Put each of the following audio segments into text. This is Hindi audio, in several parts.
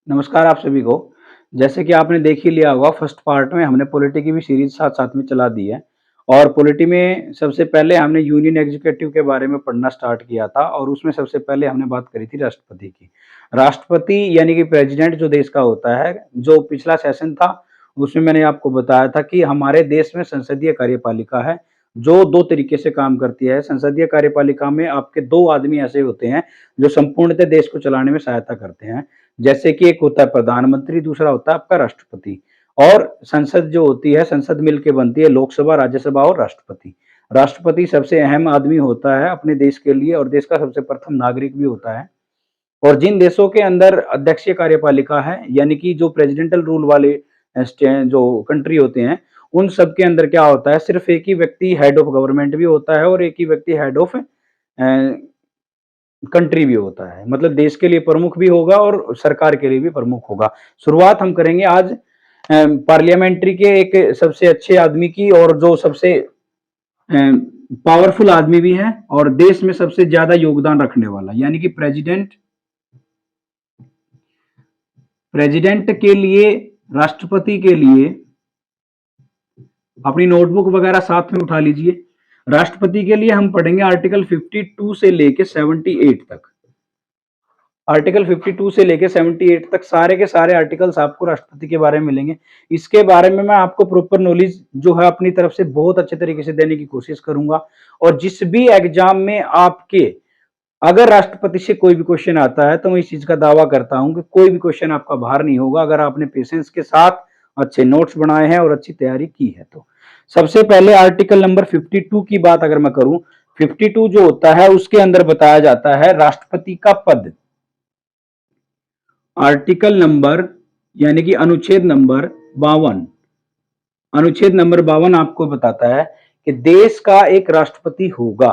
नमस्कार आप सभी को। जैसे कि आपने देख ही लिया होगा फर्स्ट पार्ट में हमने पॉलिटी की भी सीरीज़ साथ-साथ में चला दी है और पॉलिटी में सबसे पहले हमने यूनियन एग्जीक्यूटिव के बारे में पढ़ना स्टार्ट किया था और उसमें सबसे पहले हमने बात करी थी राष्ट्रपति की। राष्ट्रपति यानी कि प्रेज़िडेंट जो देश का होता है, जो पिछला सेशन था उसमें मैंने आपको बताया था कि हमारे देश में संसदीय कार्यपालिका है, जो 2 तरीके से काम करती है। संसदीय कार्यपालिका में आपके 2 आदमी ऐसे होते हैं, जो संपूर्णतः देश को चलाने में सहायता करते हैं। जैसे कि एक होता है प्रधानमंत्री, दूसरा होता है आपका राष्ट्रपति। और संसद जो होती है, संसद मिलके बनती है लोकसभा, राज्यसभा और राष्ट्रपति। राष्ट्रपति सबसे अहम आदमी होता है अपने देश के लिए और देश का सबसे प्रथम नागरिक भी होता है। और जिन देशों के अंदर अध्यक्षीय कार्यपालिका है, यानी कि जो प्रेसिडेंशियल रूल वाले जो कंट्री होते हैं, उन सब के अंदर क्या होता है, सिर्फ एक ही व्यक्ति हेड ऑफ गवर्नमेंट भी होता है और एक ही व्यक्ति हेड ऑफ कंट्री भी होता है। मतलब देश के लिए प्रमुख भी होगा और सरकार के लिए भी प्रमुख होगा। शुरुआत हम करेंगे आज पार्लियामेंट्री के एक सबसे अच्छे आदमी की और जो सबसे पावरफुल आदमी भी है और देश में सबसे ज्यादा योगदान रखने वाला, यानी कि प्रेसिडेंट। प्रेसिडेंट के लिए, राष्ट्रपति के लिए अपनी नोटबुक वगैरह साथ में उठा लीजिए। राष्ट्रपति के लिए हम पढ़ेंगे आर्टिकल 52 से लेके 78 तक। आर्टिकल 52 से लेके 78 तक सारे के सारे आर्टिकल्स आपको राष्ट्रपति के बारे में मिलेंगे। इसके बारे में मैं आपको प्रॉपर नॉलेज जो है अपनी तरफ से बहुत अच्छे तरीके से देने की कोशिश करूंगा। और जिस भी एग्जाम में आपके अगर राष्ट्रपति से कोई भी क्वेश्चन आता है तो मैं इस चीज का दावा करता हूं कि कोई भी क्वेश्चन आपका बाहर नहीं होगा, अगर आपने पेशेंस के साथ अच्छे नोट्स बनाए हैं और अच्छी तैयारी की है तो। सबसे पहले आर्टिकल नंबर 52 की बात अगर मैं करूं, 52 जो होता है उसके अंदर बताया जाता है राष्ट्रपति का पद। आर्टिकल नंबर यानी कि अनुच्छेद नंबर 52, अनुच्छेद नंबर 52 आपको बताता है कि देश का एक राष्ट्रपति होगा,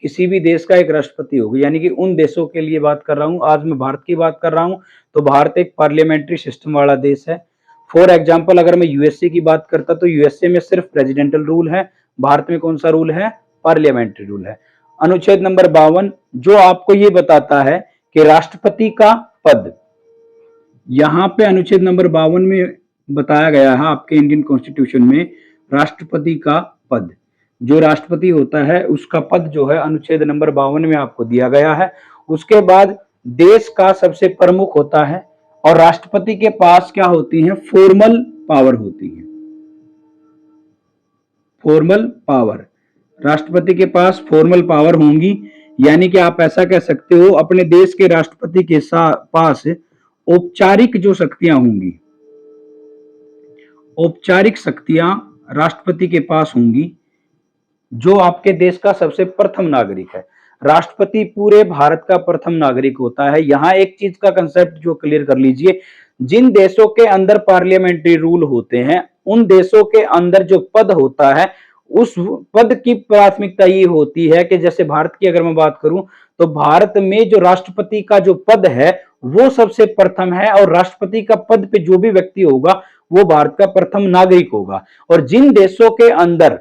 किसी भी देश का एक राष्ट्रपति होगा। यानी कि उन देशों के लिए बात कर रहा हूं, आज मैं भारत की बात कर रहा हूं तो भारत एक पार्लियामेंट्री सिस्टम वाला देश है। फॉर एग्जाम्पल अगर मैं यूएसए की बात करता तो यूएसए में सिर्फ प्रेसिडेंटल रूल है, भारत में कौन सा रूल है, पार्लियामेंट्री रूल है। अनुच्छेद नंबर 52 जो आपको ये बताता है कि राष्ट्रपति का पद, यहां पे अनुच्छेद नंबर 52 में बताया गया है आपके इंडियन कॉन्स्टिट्यूशन में राष्ट्रपति का पद, जो राष्ट्रपति होता है उसका पद जो है अनुच्छेद नंबर 52 में आपको दिया गया है। उसके बाद देश का सबसे प्रमुख होता है और राष्ट्रपति के पास क्या होती है, फॉर्मल पावर होती है। फॉर्मल पावर, राष्ट्रपति के पास फॉर्मल पावर होंगी, यानी कि आप ऐसा कह सकते हो अपने देश के राष्ट्रपति के पास औपचारिक जो शक्तियां होंगी, औपचारिक शक्तियां राष्ट्रपति के पास होंगी, जो आपके देश का सबसे प्रथम नागरिक है। राष्ट्रपति पूरे भारत का प्रथम नागरिक होता है। यहां एक चीज का कंसेप्ट जो क्लियर कर लीजिए, जिन देशों के अंदर पार्लियामेंट्री रूल होते हैं उन देशों के अंदर जो पद होता है उस पद की प्राथमिकता ये होती है कि जैसे भारत की अगर मैं बात करूं तो भारत में जो राष्ट्रपति का जो पद है वो सबसे प्रथम है और राष्ट्रपति का पद पे जो भी व्यक्ति होगा वो भारत का प्रथम नागरिक होगा। और जिन देशों के अंदर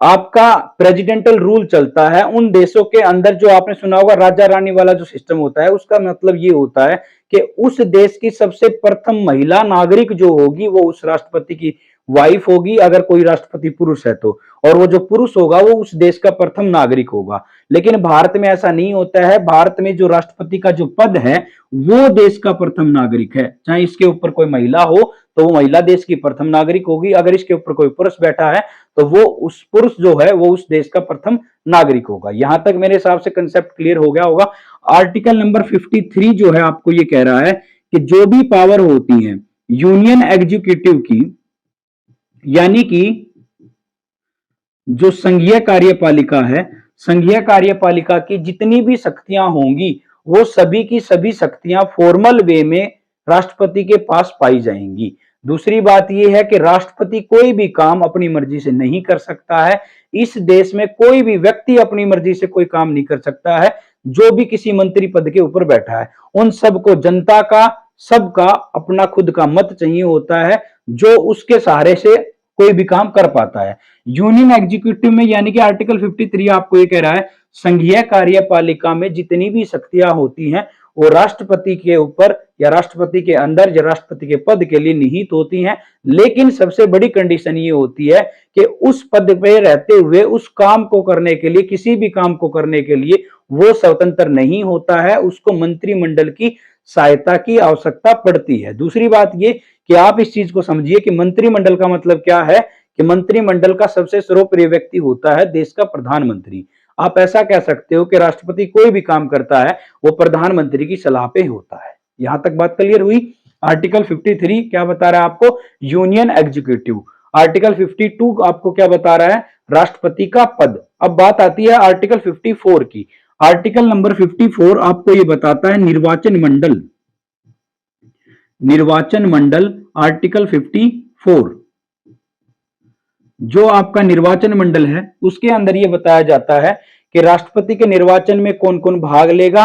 आपका प्रेसिडेंटल रूल चलता है उन देशों के अंदर जो आपने सुना होगा राजा रानी वाला जो सिस्टम होता है, उसका मतलब ये होता है कि उस देश की सबसे प्रथम महिला नागरिक जो होगी वो उस राष्ट्रपति की वाइफ होगी, अगर कोई राष्ट्रपति पुरुष है तो, और वो जो पुरुष होगा वो उस देश का प्रथम नागरिक होगा। लेकिन भारत में ऐसा नहीं होता है। भारत में जो राष्ट्रपति का जो पद है वो देश का प्रथम नागरिक है। चाहे इसके ऊपर कोई महिला हो तो वो महिला देश की प्रथम नागरिक होगी, अगर इसके ऊपर कोई पुरुष बैठा है तो वो उस पुरुष जो है वो उस देश का प्रथम नागरिक होगा। यहां तक मेरे हिसाब से कंसेप्ट क्लियर हो गया होगा। आर्टिकल नंबर 53 जो है आपको ये कह रहा है कि जो भी पावर होती है यूनियन एग्जीक्यूटिव की, यानी कि जो संघीय कार्यपालिका है, संघीय कार्यपालिका की जितनी भी शक्तियां होंगी वो सभी की सभी शक्तियां फॉर्मल वे में राष्ट्रपति के पास पाई जाएंगी। दूसरी बात यह है कि राष्ट्रपति कोई भी काम अपनी मर्जी से नहीं कर सकता है। इस देश में कोई भी व्यक्ति अपनी मर्जी से कोई काम नहीं कर सकता है। जो भी किसी मंत्री पद के ऊपर बैठा है उन सबको जनता का, सबका अपना खुद का मत चाहिए होता है जो उसके सहारे से कोई भी काम कर पाता है। यूनियन एग्जीक्यूटिव में यानी कि आर्टिकल 53 आपको ये कह रहा है संघीय कार्यपालिका में जितनी भी शक्तियां होती हैं वो राष्ट्रपति के ऊपर या राष्ट्रपति के अंदर या राष्ट्रपति के पद के लिए निहित होती हैं। लेकिन सबसे बड़ी कंडीशन ये होती है कि उस पद पे रहते हुए उस काम को करने के लिए, किसी भी काम को करने के लिए वो स्वतंत्र नहीं होता है, उसको मंत्रिमंडल की सहायता की आवश्यकता पड़ती है। दूसरी बात ये कि आप इस चीज को समझिए कि मंत्रिमंडल का मतलब क्या है कि मंत्रिमंडल का सबसे सर्वोपरि व्यक्ति होता है देश का प्रधानमंत्री। आप ऐसा कह सकते हो कि राष्ट्रपति कोई भी काम करता है वो प्रधानमंत्री की सलाह पे होता है। यहां तक बात क्लियर हुई। आर्टिकल 53 क्या बता रहा है आपको? Union executive. आर्टिकल 52 आपको क्या बता रहा है? राष्ट्रपति का पद। अब बात आती है आर्टिकल 54 की। आर्टिकल नंबर 54 आपको ये बताता है निर्वाचन मंडल। निर्वाचन मंडल आर्टिकल 54 जो आपका निर्वाचन मंडल है उसके अंदर यह बताया जाता है कि राष्ट्रपति के निर्वाचन में कौन कौन भाग लेगा।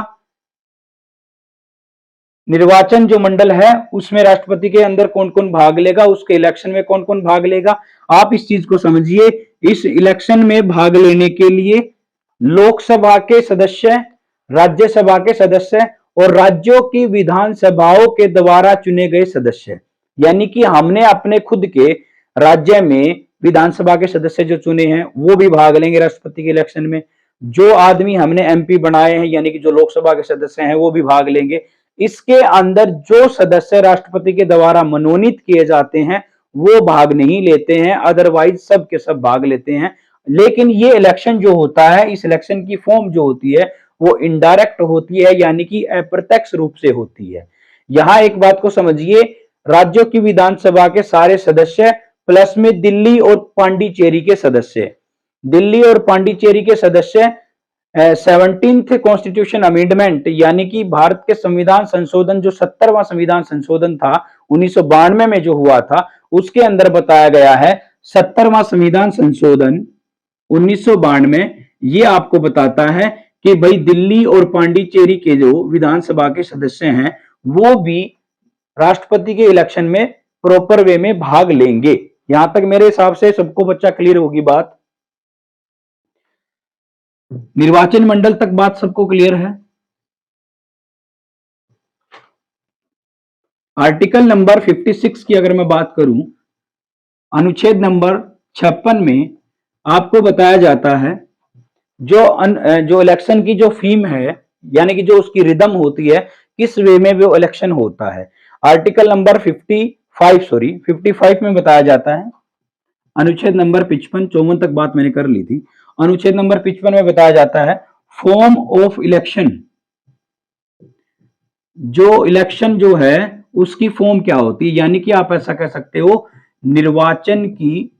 निर्वाचन जो मंडल है उसमें राष्ट्रपति के अंदर कौन कौन भाग लेगा, उसके इलेक्शन में कौन कौन भाग लेगा। आप इस चीज को समझिए, इस इलेक्शन में भाग लेने के लिए लोकसभा के सदस्य, राज्यसभा के सदस्य और राज्यों की विधानसभाओं के द्वारा चुने गए सदस्य, यानी कि हमने अपने खुद के राज्य में विधानसभा के सदस्य जो चुने हैं वो भी भाग लेंगे राष्ट्रपति के इलेक्शन में। जो आदमी हमने एमपी बनाए हैं यानी कि जो लोकसभा के सदस्य हैं वो भी भाग लेंगे। इसके अंदर जो सदस्य राष्ट्रपति के द्वारा मनोनीत किए जाते हैं वो भाग नहीं लेते हैं, अदरवाइज सब के सब भाग लेते हैं। लेकिन ये इलेक्शन जो होता है, इस इलेक्शन की फॉर्म जो होती है वो इनडायरेक्ट होती है, यानी कि अप्रत्यक्ष रूप से होती है। यहां एक बात को समझिए, राज्यों की विधानसभा के सारे सदस्य प्लस में दिल्ली और पांडिचेरी के सदस्य, दिल्ली और पांडिचेरी के सदस्य 17th कॉन्स्टिट्यूशन अमेंडमेंट यानी कि भारत के संविधान संशोधन, जो 70वां संविधान संशोधन था 1992 में जो हुआ था, उसके अंदर बताया गया है 70वां संविधान संशोधन 1992 ये आपको बताता है कि भाई दिल्ली और पांडिचेरी के जो विधानसभा के सदस्य हैं वो भी राष्ट्रपति के इलेक्शन में प्रॉपर वे में भाग लेंगे। यहां तक मेरे हिसाब से सबको बच्चा क्लियर होगी बात। निर्वाचन मंडल तक बात सबको क्लियर है। आर्टिकल नंबर 56 की अगर मैं बात करूं, अनुच्छेद नंबर 56 में आपको बताया जाता है जो इलेक्शन की जो थीम है यानी कि जो उसकी रिदम होती है, किस वे में वो इलेक्शन होता है। आर्टिकल नंबर 55 में बताया जाता है, अनुच्छेद नंबर 55, 54 तक बात मैंने कर ली थी। अनुच्छेद नंबर 55 में बताया जाता है फॉर्म ऑफ इलेक्शन, जो इलेक्शन जो है उसकी फॉर्म क्या होती है, यानी कि आप ऐसा कह सकते हो निर्वाचन की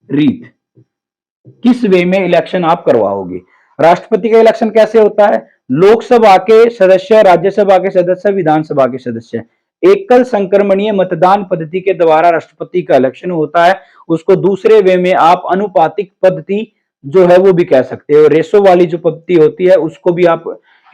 रीत, किस वे में इलेक्शन आप करवाओगे। राष्ट्रपति का इलेक्शन कैसे होता है? लोकसभा के सदस्य, राज्यसभा के सदस्य, विधानसभा के सदस्य, एकल संक्रमणीय मतदान पद्धति के द्वारा राष्ट्रपति का इलेक्शन होता है। उसको दूसरे वे में आप अनुपातिक पद्धति जो है वो भी कह सकते हो, रेशो वाली जो पद्धति होती है उसको भी आप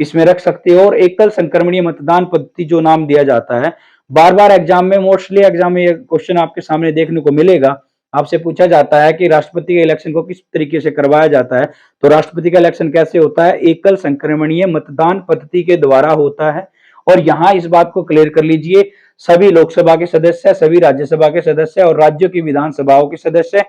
इसमें रख सकते हो। और एकल संक्रमणीय मतदान पद्धति जो नाम दिया जाता है, बार बार एग्जाम में, मोस्टली एग्जाम में ये क्वेश्चन आपके सामने देखने को मिलेगा। आपसे पूछा जाता है कि राष्ट्रपति के इलेक्शन को किस तरीके से करवाया जाता है, तो राष्ट्रपति का इलेक्शन कैसे होता है? एकल संक्रमणीय मतदान पद्धति के द्वारा होता है। और यहां इस बात को क्लियर कर लीजिए, सभी लोकसभा के सदस्य, सभी राज्यसभा के सदस्य और राज्यों की विधानसभाओं के सदस्य,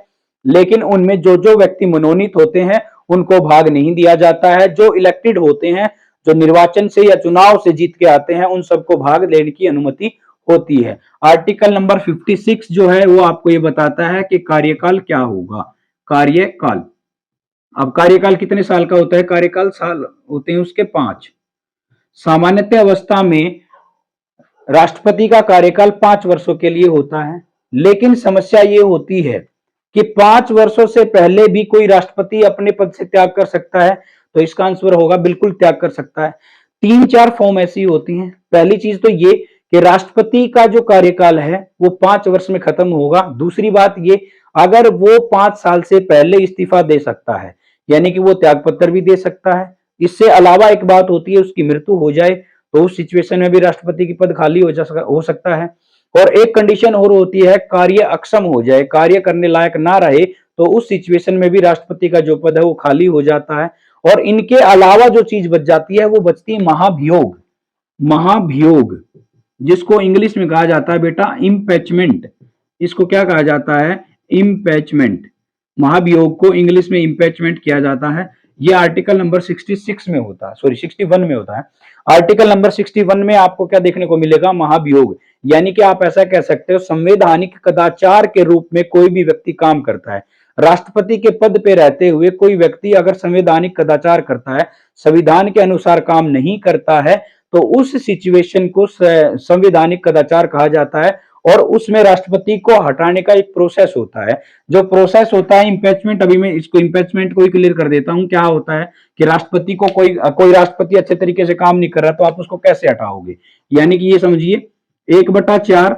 लेकिन उनमें जो जो व्यक्ति मनोनीत होते हैं उनको भाग नहीं दिया जाता है। जो इलेक्टेड होते हैं, जो निर्वाचन से या चुनाव से जीत के आते हैं, उन सबको भाग लेने की अनुमति होती है। आर्टिकल नंबर 56 जो है वो आपको ये बताता है कि कार्यकाल क्या होगा। कार्यकाल, अब कार्यकाल कितने साल का होता है? कार्यकाल साल होते हैं उसके 5। सामान्यतः अवस्था में राष्ट्रपति का कार्यकाल 5 वर्षों के लिए होता है, लेकिन समस्या ये होती है कि 5 वर्षों से पहले भी कोई राष्ट्रपति अपने पद से त्याग कर सकता है। तो इसका आंसर होगा बिल्कुल त्याग कर सकता है। 3-4 फॉर्म ऐसी होती हैं। पहली चीज तो ये कि राष्ट्रपति का जो कार्यकाल है वो 5 वर्ष में खत्म होगा। दूसरी बात ये, अगर वो 5 साल से पहले इस्तीफा दे सकता है, यानी कि वो त्यागपत्र भी दे सकता है। इससे अलावा एक बात होती है, उसकी मृत्यु हो जाए तो उस सिचुएशन में भी राष्ट्रपति की पद खाली हो सकता है। और एक कंडीशन और होती है, कार्य अक्षम हो जाए, कार्य करने लायक ना रहे, तो उस सिचुएशन में भी राष्ट्रपति का जो पद है वो खाली हो जाता है। और इनके अलावा जो चीज बच जाती है वो बचती है महाभियोग। महाभियोग जिसको इंग्लिश में कहा जाता है बेटा इम्पैचमेंट। इसको क्या कहा जाता है? इम्पैचमेंट। महाभियोग को इंग्लिश में इम्पैचमेंट किया जाता है। ये आर्टिकल नंबर 66 में होता है, सॉरी 61 में होता है। आर्टिकल नंबर 61 में आपको क्या देखने को मिलेगा? महाभियोग। यानी कि आप ऐसा कह सकते हो संवैधानिक कदाचार के रूप में कोई भी व्यक्ति काम करता है। राष्ट्रपति के पद पे रहते हुए कोई व्यक्ति अगर संवैधानिक कदाचार करता है, संविधान के अनुसार काम नहीं करता है, तो उस सिचुएशन को संवैधानिक कदाचार कहा जाता है और उसमें राष्ट्रपति को हटाने का एक प्रोसेस होता है। जो प्रोसेस होता है इम्पीचमेंट, अभी मैं इसको इम्पीचमेंट को ही क्लियर कर देता हूं। क्या होता है कि राष्ट्रपति को कोई राष्ट्रपति अच्छे तरीके से काम नहीं कर रहा तो आप उसको कैसे हटाओगे? यानी कि ये समझिए 1/4,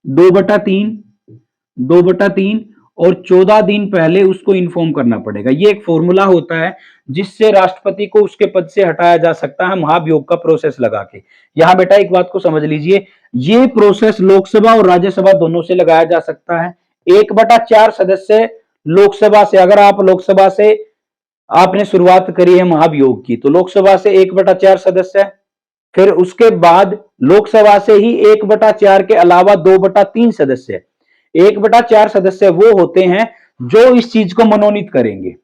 2/3, 2/3 और 14 दिन पहले उसको इन्फॉर्म करना पड़ेगा। ये एक फॉर्मूला होता है जिससे राष्ट्रपति को उसके पद से हटाया जा सकता है महाभियोग का प्रोसेस लगा के। यहां बेटा एक बात को समझ लीजिए, ये प्रोसेस लोकसभा और राज्यसभा दोनों से लगाया जा सकता है। 1/4 सदस्य लोकसभा से, अगर आप लोकसभा से आपने शुरुआत करी है महाभियोग की तो लोकसभा से 1/4 सदस्य, फिर उसके बाद लोकसभा से ही 1/4 के अलावा 2/3 सदस्य। 1/4 सदस्य वो होते हैं जो इस चीज को मनोनीत करेंगे,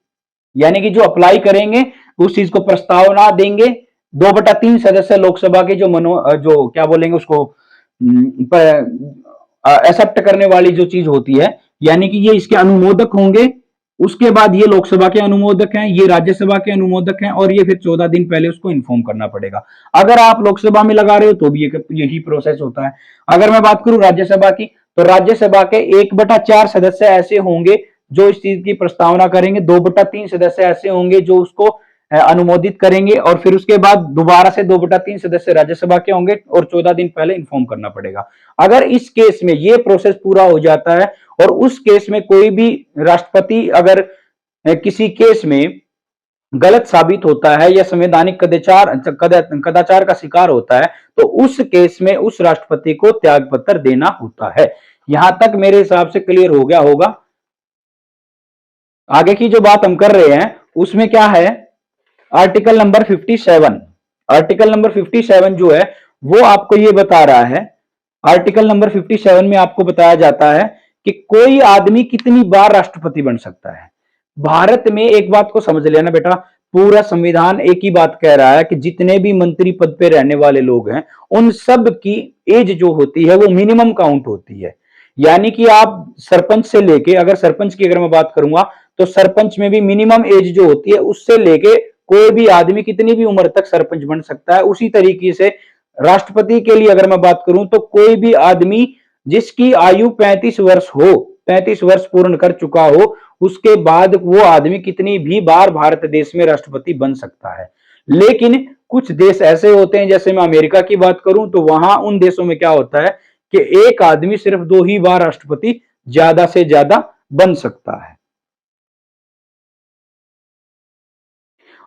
यानी कि जो अप्लाई करेंगे, उस चीज को प्रस्तावना देंगे। 2/3 सदस्य लोकसभा के जो क्या बोलेंगे उसको एक्सेप्ट करने वाली जो चीज होती है, यानी कि ये इसके अनुमोदक होंगे। उसके बाद ये लोकसभा के अनुमोदक हैं, ये राज्यसभा के अनुमोदक हैं और ये फिर 14 दिन पहले उसको इन्फॉर्म करना पड़ेगा। अगर आप लोकसभा में लगा रहे हो तो भी यही प्रोसेस होता है। अगर मैं बात करूं राज्यसभा की, तो राज्यसभा के 1/4 सदस्य ऐसे होंगे जो इस चीज की प्रस्तावना करेंगे, 2/3 सदस्य ऐसे होंगे जो उसको अनुमोदित करेंगे और फिर उसके बाद दोबारा से 2/3 सदस्य राज्यसभा के होंगे और 14 दिन पहले इन्फॉर्म करना पड़ेगा। अगर इस केस में ये प्रोसेस पूरा हो जाता है और उस केस में कोई भी राष्ट्रपति अगर किसी केस में गलत साबित होता है या संवैधानिक कदाचार का शिकार होता है तो उस केस में उस राष्ट्रपति को त्याग पत्र देना होता है। यहां तक मेरे हिसाब से क्लियर हो गया होगा। आगे की जो बात हम कर रहे हैं उसमें क्या है, आर्टिकल नंबर 57। आर्टिकल नंबर 57 जो है वो आपको ये बता रहा है, आर्टिकल नंबर 57 में आपको बताया जाता है कि कोई आदमी कितनी बार राष्ट्रपति बन सकता है। भारत में एक बात को समझ लेना बेटा, पूरा संविधान एक ही बात कह रहा है कि जितने भी मंत्री पद पे रहने वाले लोग हैं उन सब की एज जो होती है वो मिनिमम काउंट होती है। यानी कि आप सरपंच से लेके, अगर सरपंच की अगर मैं बात करूंगा तो सरपंच में भी मिनिमम एज जो होती है उससे लेके कोई भी आदमी कितनी भी उम्र तक सरपंच बन सकता है। उसी तरीके से राष्ट्रपति के लिए अगर मैं बात करूं तो कोई भी आदमी जिसकी आयु 35 वर्ष हो, 35 वर्ष पूर्ण कर चुका हो, उसके बाद वो आदमी कितनी भी बार भारत देश में राष्ट्रपति बन सकता है। लेकिन कुछ देश ऐसे होते हैं, जैसे मैं अमेरिका की बात करूं तो वहां उन देशों में क्या होता है कि एक आदमी सिर्फ 2 ही बार राष्ट्रपति ज्यादा से ज्यादा बन सकता है।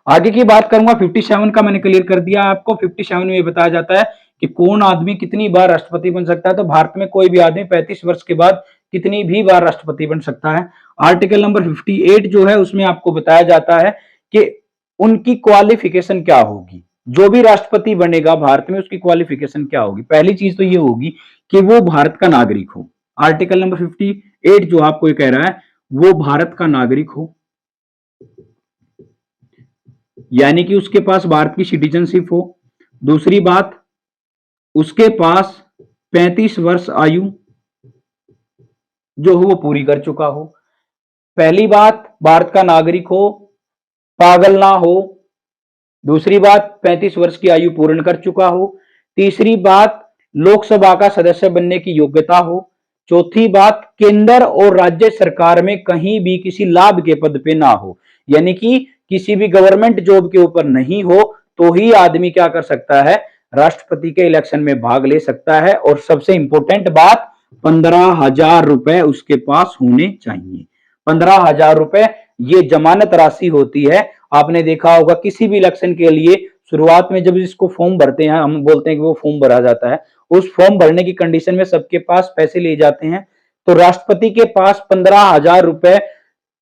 आगे की बात करूंगा 57 का, मैंने क्लियर कर दिया आपको। 57 में बताया जाता है कि कौन आदमी कितनी बार राष्ट्रपति बन सकता है। तो भारत में कोई भी आदमी 35 वर्ष के बाद कितनी भी बार राष्ट्रपति बन सकता है। आर्टिकल नंबर 58 जो है उसमें आपको बताया जाता है कि उनकी क्वालिफिकेशन क्या होगी। जो भी राष्ट्रपति बनेगा भारत में उसकी क्वालिफिकेशन क्या होगी। पहली चीज तो ये होगी कि वो भारत का नागरिक हो। आर्टिकल नंबर 58 जो आपको ये कह रहा है वो भारत का नागरिक हो, यानी कि उसके पास भारत की सिटीजनशिप हो। दूसरी बात, उसके पास 35 वर्ष आयु जो हो वो पूरी कर चुका हो। पहली बात, भारत का नागरिक हो, पागल ना हो। दूसरी बात, 35 वर्ष की आयु पूर्ण कर चुका हो। तीसरी बात, लोकसभा का सदस्य बनने की योग्यता हो। चौथी बात, केंद्र और राज्य सरकार में कहीं भी किसी लाभ के पद पे ना हो, यानी कि किसी भी गवर्नमेंट जॉब के ऊपर नहीं हो तो ही आदमी क्या कर सकता है, राष्ट्रपति के इलेक्शन में भाग ले सकता है। और सबसे इंपॉर्टेंट बात, 15,000 रुपए उसके पास होने चाहिए। 15,000 रुपए ये जमानत राशि होती है। आपने देखा होगा किसी भी इलेक्शन के लिए शुरुआत में जब इसको फॉर्म भरते हैं, हम बोलते हैं कि वो फॉर्म भरा जाता है, उस फॉर्म भरने की कंडीशन में सबके पास पैसे लिए जाते हैं। तो राष्ट्रपति के पास 15,000 रुपए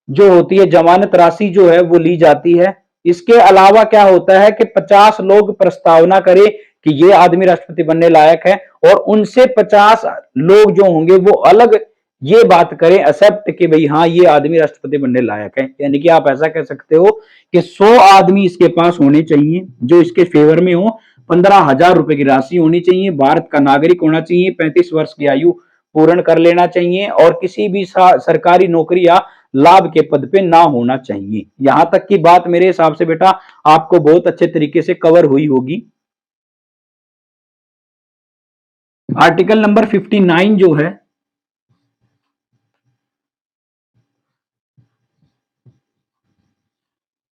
जो होती है जमानत राशि जो है वो ली जाती है। इसके अलावा क्या होता है कि 50 लोग प्रस्तावना करें कि ये आदमी राष्ट्रपति बनने लायक है, और उनसे 50 लोग जो होंगे वो अलग ये बात करें, एक्सेप्ट कि भाई हाँ ये आदमी राष्ट्रपति बनने लायक है। यानी कि आप ऐसा कह सकते हो कि 100 आदमी इसके पास होने चाहिए जो इसके फेवर में हो, 15,000 रुपए की राशि होनी चाहिए, भारत का नागरिक होना चाहिए, 35 वर्ष की आयु पूर्ण कर लेना चाहिए, और किसी भी सरकारी नौकरी या लाभ के पद पे ना होना चाहिए। यहां तक की बात मेरे हिसाब से बेटा आपको बहुत अच्छे तरीके से कवर हुई होगी। आर्टिकल नंबर 59 जो है,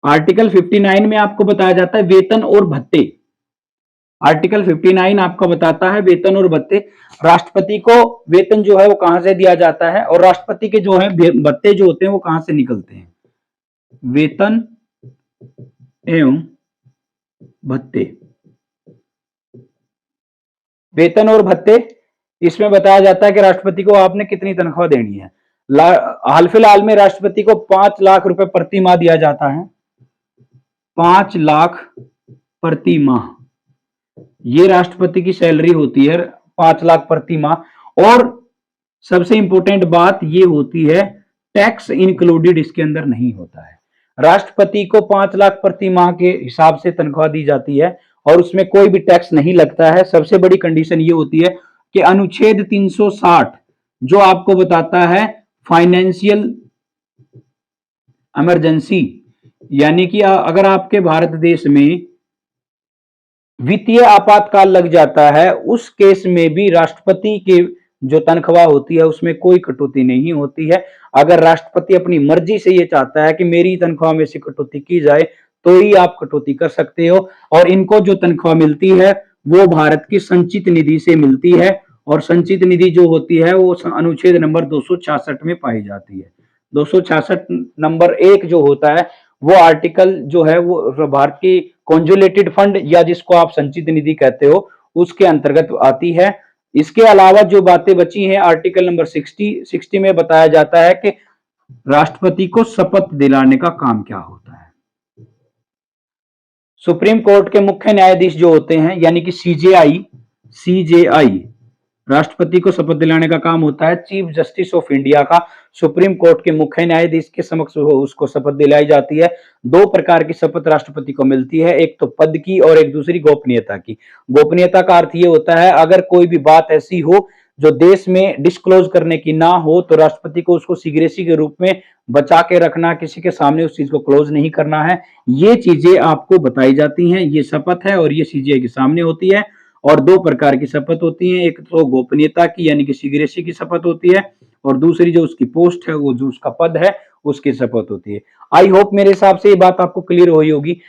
आर्टिकल 59 में आपको बताया जाता है वेतन और भत्ते। आर्टिकल 59 आपको बताता है वेतन और भत्ते। राष्ट्रपति को वेतन जो है वो कहां से दिया जाता है, और राष्ट्रपति के जो है भत्ते जो होते हैं वो कहां से निकलते हैं। वेतन एवं भत्ते, वेतन और भत्ते, इसमें बताया जाता है कि राष्ट्रपति को आपने कितनी तनख्वाह देनी है। हाल फिलहाल में राष्ट्रपति को 5 लाख रुपए प्रति माह दिया जाता है। 5 लाख प्रति माह ये राष्ट्रपति की सैलरी होती है, 5 लाख प्रति माह। और सबसे इंपॉर्टेंट बात ये होती है टैक्स इंक्लूडेड इसके अंदर नहीं होता है। राष्ट्रपति को 5 लाख प्रति माह के हिसाब से तनख्वाह दी जाती है और उसमें कोई भी टैक्स नहीं लगता है। सबसे बड़ी कंडीशन ये होती है कि अनुच्छेद 360 जो आपको बताता है फाइनेंशियल इमरजेंसी, यानी कि अगर आपके भारत देश में वित्तीय आपातकाल लग जाता है, उस केस में भी राष्ट्रपति के जो तनख्वाह होती है उसमें कोई कटौती नहीं होती है। अगर राष्ट्रपति अपनी मर्जी से ये चाहता है कि मेरी तनख्वाह में से कटौती की जाए तो ही आप कटौती कर सकते हो। और इनको जो तनख्वाह मिलती है वो भारत की संचित निधि से मिलती है, और संचित निधि जो होती है वो अनुच्छेद नंबर 266 में पाई जाती है। 266 नंबर 1 जो होता है वो आर्टिकल जो है वो भारत की कॉन्जुलेटेड फंड या जिसको आप संचित निधि कहते हो उसके अंतर्गत आती है। इसके अलावा जो बातें बची हैं आर्टिकल नंबर 60 में बताया जाता है कि राष्ट्रपति को शपथ दिलाने का काम क्या होता है। सुप्रीम कोर्ट के मुख्य न्यायाधीश जो होते हैं यानी कि सीजेआई राष्ट्रपति को शपथ दिलाने का काम होता है। चीफ जस्टिस ऑफ इंडिया का सुप्रीम कोर्ट के मुख्य न्यायाधीश के समक्ष उसको शपथ दिलाई जाती है। 2 प्रकार की शपथ राष्ट्रपति को मिलती है, एक तो पद की और एक दूसरी गोपनीयता की। गोपनीयता का अर्थ ये होता है अगर कोई भी बात ऐसी हो जो देश में डिस्क्लोज करने की ना हो तो राष्ट्रपति को उसको सीक्रेसी के रूप में बचा के रखना, किसी के सामने उस चीज को क्लोज नहीं करना है। ये चीजें आपको बताई जाती हैं। ये शपथ है और ये सीजेआई के सामने होती है। और 2 प्रकार की शपथ होती है, एक तो गोपनीयता की यानी कि सीक्रेसी की शपथ होती है, और दूसरी जो उसकी पोस्ट है वो जो उसका पद है उसकी शपथ होती है। आई होप मेरे हिसाब से ये बात आपको क्लियर हुई होगी।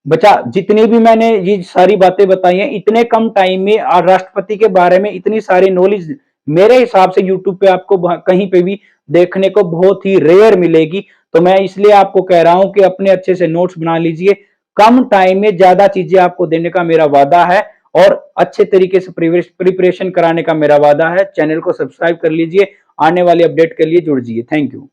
बच्चा जितने भी मैंने ये सारी बातें बताई हैं इतने कम टाइम में राष्ट्रपति के बारे में इतनी सारी नॉलेज मेरे हिसाब से यूट्यूब पे आपको कहीं पे भी देखने को बहुत ही रेयर मिलेगी। तो मैं इसलिए आपको कह रहा हूं कि अपने अच्छे से नोट्स बना लीजिए। कम टाइम में ज्यादा चीजें आपको देने का मेरा वादा है और अच्छे तरीके से प्रिपरेशन कराने का मेरा वादा है। चैनल को सब्सक्राइब कर लीजिए, आने वाले अपडेट के लिए जुड़ जाइए। Thank you.